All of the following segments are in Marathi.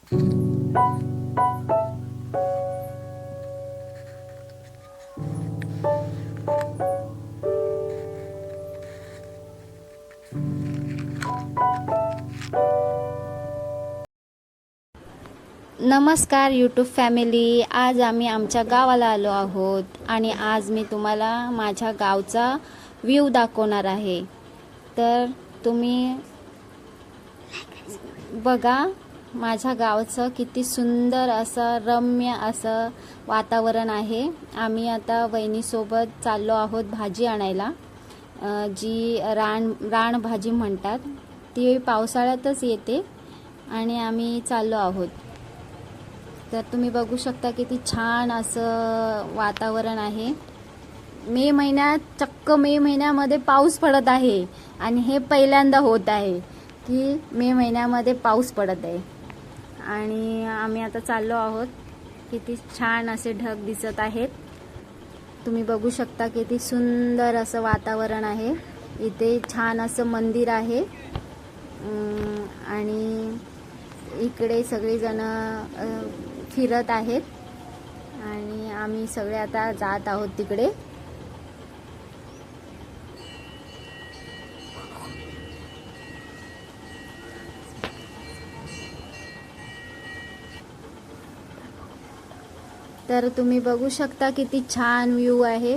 नमस्कार यूट्यूब फॅमिली. आज आम्ही आमच्या गावाला आलो आहोत आणि आज मी तुम्हाला माझ्या गावचा व्ह्यू दाखवणार आहे. तर तुम्ही बघा माझ्या गावचं किती सुंदर असं रम्य असं वातावरण आहे. आम्ही आता वहिनीसोबत चाललो आहोत भाजी आणायला, जी रान भाजी म्हणतात. ती पावसाळ्यातच येते आणि आम्ही चाललो आहोत. तर तुम्ही बघू शकता किती छान असं वातावरण आहे. चक्क मे महिन्यामध्ये पाऊस पडत आहे आणि हे पहिल्यांदा होत आहे की मे महिन्यामध्ये पाऊस पडत आहे. आणि आम्ही आता चाललो आहोत. किती छान असे ढग दिसत आहेत. तुम्ही बघू शकता किती सुंदर असं वातावरण आहे. इथे छान असं मंदिर आहे आणि इकडे सगळेजण फिरत आहेत आणि आम्ही सगळे आता जात आहोत तिकडे. तर तुम्ही बघू शकता किती छान व्ह्यू आहे.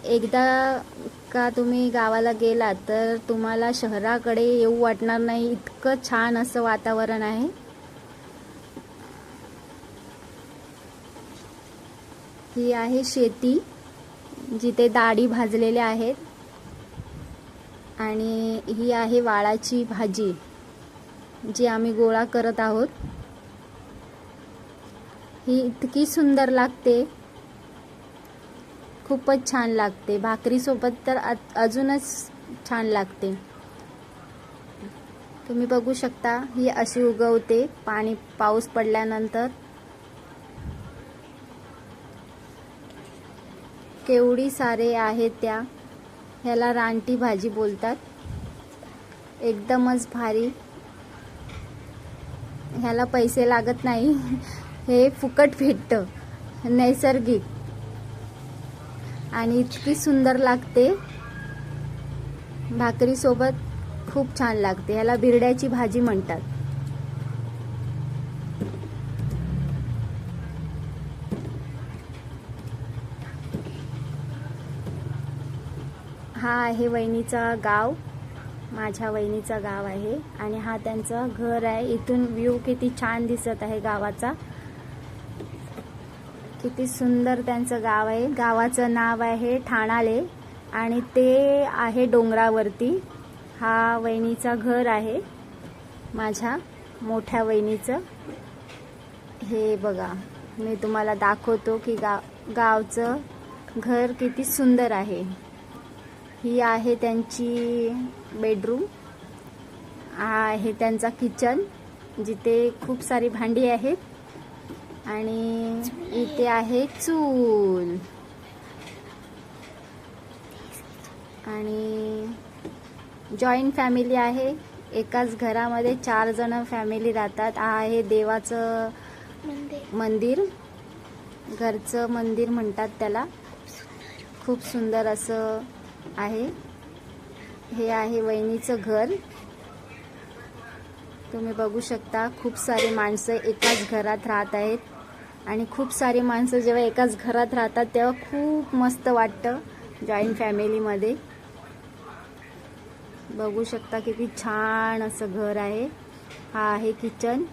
एकदा का तुम्ही गावाला गेलात तर तुम्हाला शहराकडे येऊ वाटणार नाही, इतकं छान असं वातावरण आहे. ही आहे शेती, जिथे डाळी भाजलेल्या आहेत आणि ही आहे वाळाची भाजी जी आम्ही गोळा करत आहोत. ही इतकी सुंदर लागते, खूपच छान लागते. भाकरीसोबत तर अजूनच छान लागते. तुम्ही बघू शकता ही अशी उगवते पाऊस पडल्यानंतर. केवढी सारे आहेत त्या. ह्याला रानटी भाजी बोलतात. एकदमच भारी. ह्याला पैसे लागत नाही, हे फुकट भेटतं, नैसर्गिक, आणि इतकी सुंदर लागते. भाकरीसोबत खूप छान लागते. ह्याला बिरड्याची भाजी म्हणतात. हा आहे वहिनीचा गाव, माझ्या वहिनीचा गाव आहे आणि हा त्यांचं घर आहे. इथून व्ह्यू किती छान दिसत आहे गावाचा. किती सुंदर त्यांचं गाव आहे. गावाचं नाव आहे ठाणाले आणि ते आहे डोंगरावरती. हा वहिनीचा घर आहे, माझ्या मोठ्या वहिनीचं. हे बघा, मी तुम्हाला दाखवतो की गावचं घर किती सुंदर आहे. ही आहे त्यांची बेडरूम. हा आहे त्यांचा किचन, जिथे खूप सारी भांडी आहेत आणि इथे आहे चूल. आणि जॉईंट फॅमिली आहे. एकाच घरामध्ये 4 जण फॅमिली राहतात. हा आहे देवाचं मंदिर, घरचं मंदिर म्हणतात त्याला. खूप सुंदर असं आहे. हे आहे वहिनीचं घर. तुम्ही बघू शकता खूप सारी माणसं एकाच घरात राहत आहेत आणि खूप सारी माणसं जेव्हा एकाच घरात राहतात तेव्हा खूप मस्त वाटतं जॉईंट फॅमिलीमध्ये. बघू शकता किती छान असं घर आहे. हा आहे किचन.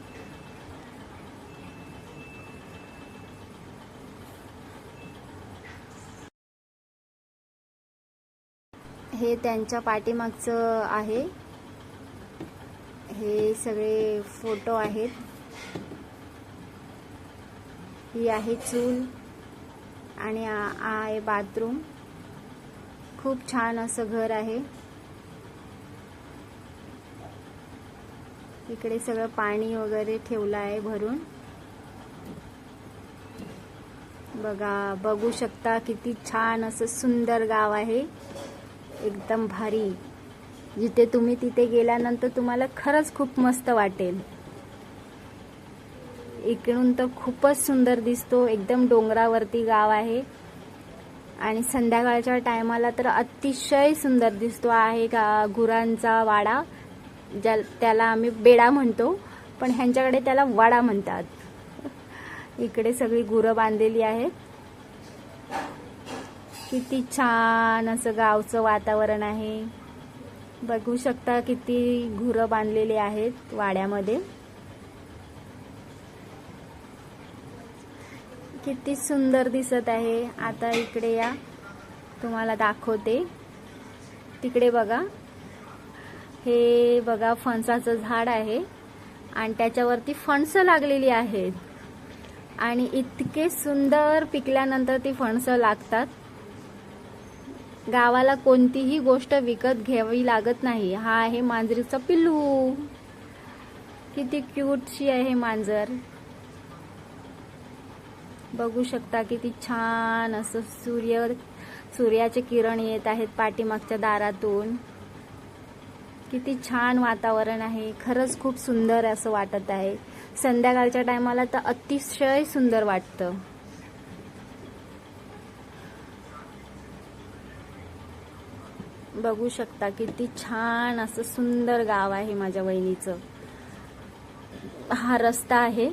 हे त्यांच्या पाठीमागचं आहे. हे सगळे फोटो आहेत. ही आहे चूल आणि आहे बाथरूम. खूप छान असं घर आहे. इकडे सगळं पाणी वगैरे ठेवलं आहे भरून. बघू शकता किती छान असं सुंदर गाव आहे, एकदम भारी. जिथे तुम्ही तिथे गेल्यानंतर तुम्हाला खरंच खूप मस्त वाटेल. इकडून तर खूपच सुंदर दिसतो, एकदम डोंगरावरती गाव आहे आणि संध्याकाळच्या टायमाला तर अतिशय सुंदर दिसतो आहे. गुरांचा वाडा, त्याला आम्ही बेडा म्हणतो, पण ह्यांच्याकडे त्याला वाडा म्हणतात. इकडे सगळी गुरं बांधलेली आहेत. किती छान असं गावचं वातावरण आहे. बघू शकता किती गुरं बांधलेली आहेत वाड्यामध्ये. किती सुंदर दिसत आहे. आता इकडे या, तुम्हाला दाखवते. तिकडे बघा, हे बघा फणसाचं झाड आहे आणि त्याच्यावरती फणसं लागलेली आहेत आणि इतके सुंदर पिकल्यानंतर ती फणसं लागतात. गावाला कोणतीही गोष्ट विकत घ्यावी लागत नाही. हा आहे मांजरीचा पिल्लू. किती क्यूटशी आहे मांजर. बघू शकता किती छान असं सूर्याचे किरण येत आहेत पाठीमागच्या दारातून. किती छान वातावरण आहे. खरंच खूप सुंदर असं वाटत आहे. संध्याकाळच्या टायमाला तर अतिशय सुंदर वाटतं. बघू शकता किती छान असं सुंदर गाव आहे माझ्या वहिनीचं. हा रस्ता आहे.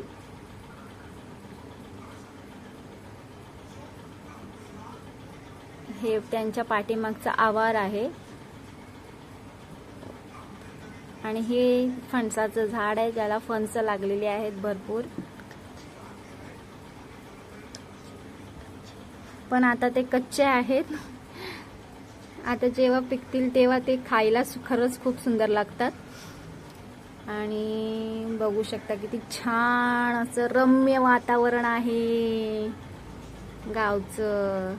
हे त्यांच्या पाठीमागचा आवार आहे आणि हे फणसाचं झाड आहे ज्याला फणस लागलेली आहेत भरपूर. पण आता ते कच्चे आहेत. आता जेव्हा पिकतील तेव्हा ते खायला खरंच खूप सुंदर लागतात. आणि बघू शकता किती छान असं रम्य वातावरण आहे गावचं.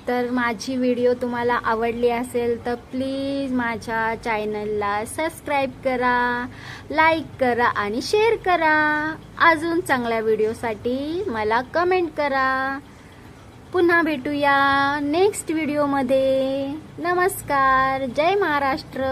तर माझी व्हिडिओ तुम्हाला आवडली असेल तर प्लीज माझ्या चॅनलला सबस्क्राईब करा, लाईक करा आणि शेअर करा. अजून चांगल्या व्हिडिओसाठी मला कमेंट करा. पुन्हा भेटूया नेक्स्ट व्हिडिओमध्ये. नमस्कार. जय महाराष्ट्र.